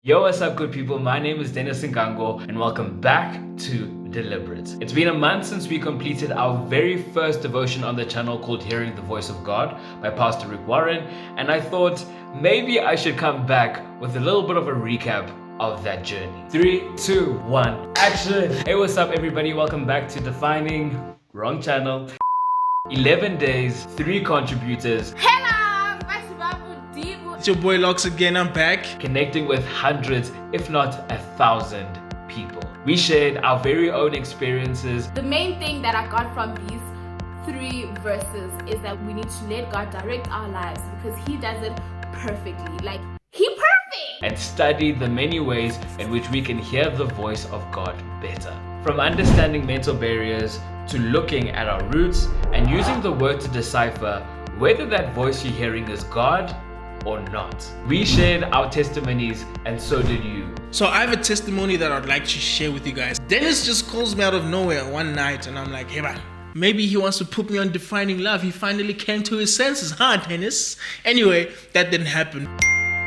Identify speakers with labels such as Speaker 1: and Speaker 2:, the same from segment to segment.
Speaker 1: Yo, what's up, good people? My name is Dennis Ngango, and welcome back to Deliberate. It's been a month since we completed our very first devotion on the channel called Hearing the Voice of God by Pastor Rick Warren, and I thought maybe I should come back with a little bit of a recap of that journey. 3, 2, 1, action! Hey, what's up, everybody? Welcome back to Defining Wrong Channel. 11 days, 3 contributors.
Speaker 2: It's your boy Locks again, I'm back.
Speaker 1: Connecting with hundreds, if not 1,000 people. We shared our very own experiences.
Speaker 3: The main thing that I got from these 3 verses is that we need to let God direct our lives because He does it perfectly. Like, He perfect!
Speaker 1: And study the many ways in which we can hear the voice of God better. From understanding mental barriers to looking at our roots and using the word to decipher whether that voice you're hearing is God or not. We shared our testimonies and so did you.
Speaker 2: So I have a testimony that I'd like to share with you guys. Dennis just calls me out of nowhere one night and I'm like, hey man, maybe he wants to put me on Defining Love. He finally came to his senses, huh, Dennis? Anyway, that didn't happen.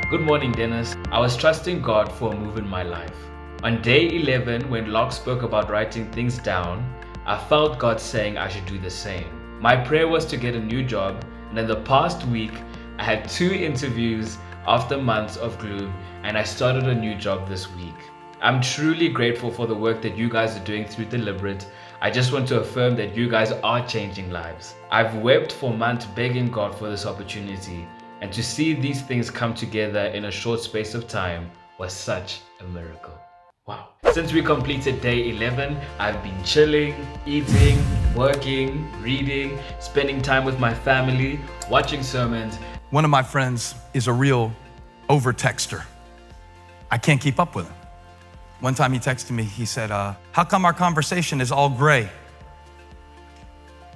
Speaker 1: Good morning, Dennis. I was trusting God for a move in my life. On day 11, when Locke spoke about writing things down, I felt God saying I should do the same. My prayer was to get a new job, and in the past week, I had 2 interviews after months of gloom, and I started a new job this week. I'm truly grateful for the work that you guys are doing through Deliberate. I just want to affirm that you guys are changing lives. I've wept for months begging God for this opportunity, and to see these things come together in a short space of time was such a miracle. Wow. Since we completed day 11, I've been chilling, eating, working, reading, spending time with my family, watching sermons.
Speaker 4: One of my friends is a real over-texter. I can't keep up with him. One time he texted me, he said, how come our conversation is all gray?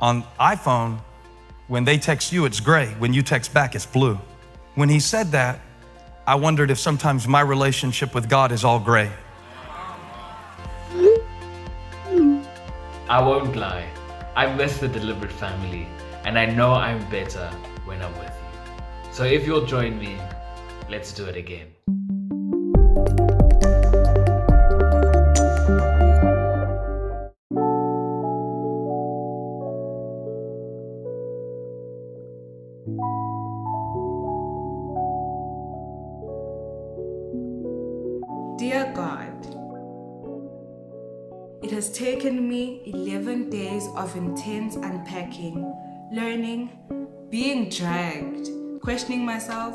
Speaker 4: On iPhone, when they text you, it's gray. When you text back, it's blue. When he said that, I wondered if sometimes my relationship with God is all gray.
Speaker 1: I won't lie, I miss the Deliberate family, and I know I'm better when I'm with you. So if you'll join me, let's do it again.
Speaker 5: Dear God, it has taken me 11 days of intense unpacking, learning, being dragged, questioning myself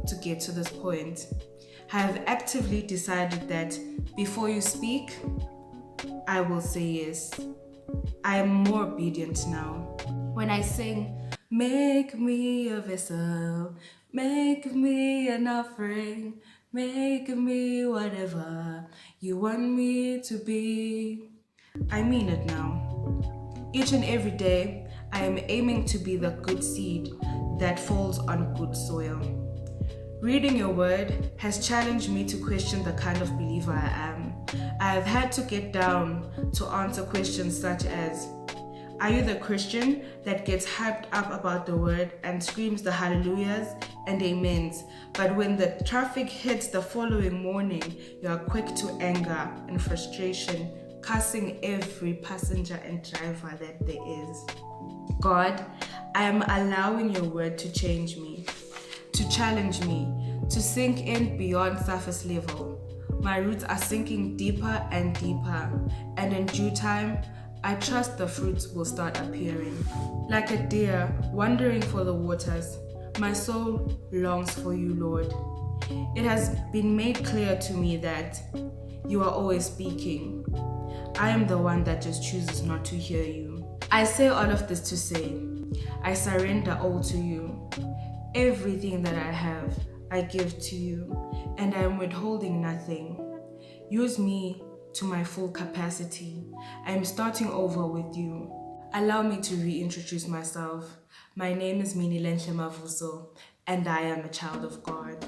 Speaker 5: to get to this point. I have actively decided that before you speak, I will say yes. I am more obedient now. When I sing, make me a vessel, make me an offering, make me whatever you want me to be, I mean it now. Each and every day, I am aiming to be the good seed that falls on good soil. Reading your word has challenged me to question the kind of believer I am. I have had to get down to answer questions such as, are you the Christian that gets hyped up about the word and screams the hallelujahs and amens, but when the traffic hits the following morning, you are quick to anger and frustration, cussing every passenger and driver that there is? God, I am allowing your word to change me, to challenge me, to sink in beyond surface level. My roots are sinking deeper and deeper, and in due time, I trust the fruits will start appearing. Like a deer wandering for the waters, my soul longs for you, Lord. It has been made clear to me that you are always speaking. I am the one that just chooses not to hear you. I say all of this to say, I surrender all to you. Everything that I have, I give to you, and I am withholding nothing. Use me to my full capacity. I am starting over with you. Allow me to reintroduce myself. My name is Minilenhle Mavuso, and I am a child of God.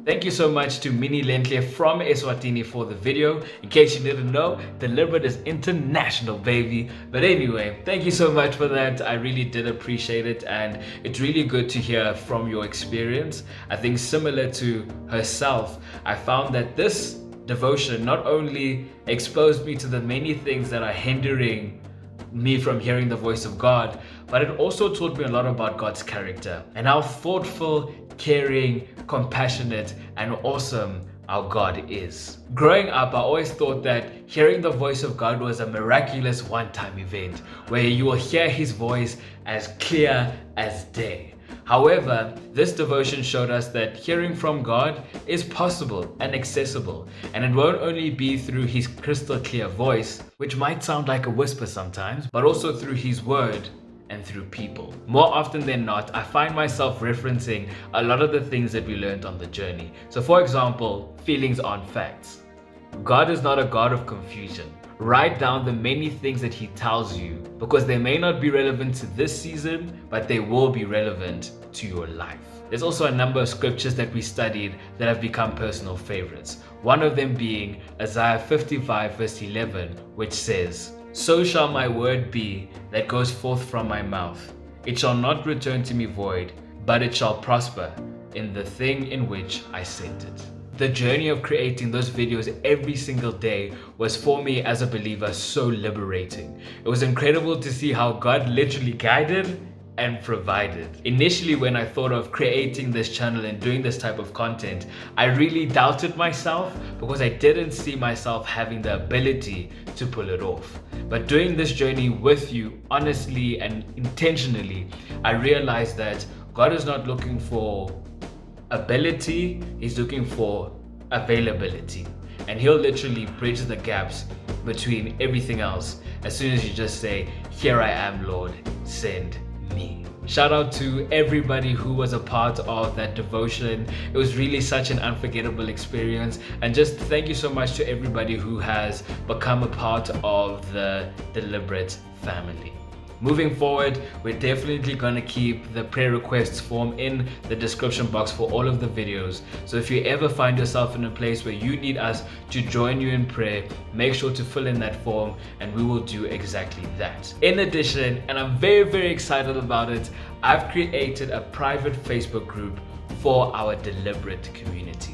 Speaker 1: Thank you so much to Minnie Lentle from Eswatini for the video. In case you didn't know, Deliberate is international, baby. But anyway, thank you so much for that. I really did appreciate it, and it's really good to hear from your experience. I think similar to herself, I found that this devotion not only exposed me to the many things that are hindering me from hearing the voice of God, but it also taught me a lot about God's character and how thoughtful, caring, compassionate, and awesome our God is. Growing up, I always thought that hearing the voice of God was a miraculous one-time event where you will hear his voice as clear as day. However, this devotion showed us that hearing from God is possible and accessible, and it won't only be through his crystal clear voice, which might sound like a whisper sometimes, but also through his word and through people. More often than not, I find myself referencing a lot of the things that we learned on the journey. So for example, feelings aren't facts. God is not a God of confusion. Write down the many things that he tells you, because they may not be relevant to this season, but they will be relevant to your life. There's also a number of scriptures that we studied that have become personal favorites. One of them being Isaiah 55 verse 11, which says, "So shall my word be that goes forth from my mouth. It shall not return to me void, but it shall prosper in the thing in which I sent it." The journey of creating those videos every single day was for me as a believer so liberating. It was incredible to see how God literally guided and provided. Initially, when I thought of creating this channel and doing this type of content, I really doubted myself because I didn't see myself having the ability to pull it off. But doing this journey with you, honestly and intentionally, I realized that God is not looking for ability, he's looking for availability. And he'll literally bridge the gaps between everything else as soon as you just say, "Here I am, Lord, send me." Shout out to everybody who was a part of that devotion. It was really such an unforgettable experience, and just thank you so much to everybody who has become a part of the Deliberate family. Moving forward, we're definitely gonna keep the prayer requests form in the description box for all of the videos. So if you ever find yourself in a place where you need us to join you in prayer, make sure to fill in that form and we will do exactly that. In addition, and I'm very excited about it, I've created a private Facebook group for our Deliberate community.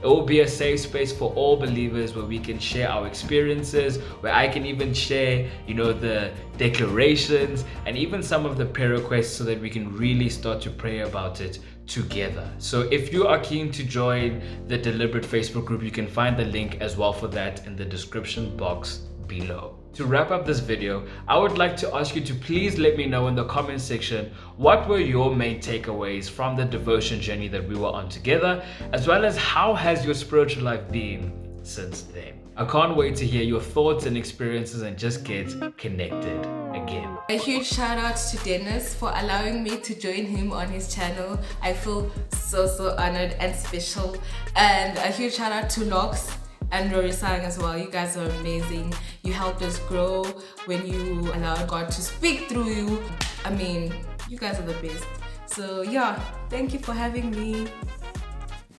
Speaker 1: It will be a safe space for all believers where we can share our experiences, where I can even share, the declarations and even some of the prayer requests so that we can really start to pray about it together. So if you are keen to join the Deliberate Facebook group, you can find the link as well for that in the description box below. To wrap up this video, I would like to ask you to please let me know in the comment section what were your main takeaways from the devotion journey that we were on together, as well as how has your spiritual life been since then. I can't wait to hear your thoughts and experiences and just get connected again.
Speaker 5: A huge shout out to Dennis for allowing me to join him on his channel. I feel so honored and special. And a huge shout out to Lox and Rorisang as well. You guys are amazing. You helped us grow when you allowed God to speak through you. I mean, you guys are the best. So yeah, thank you for having me.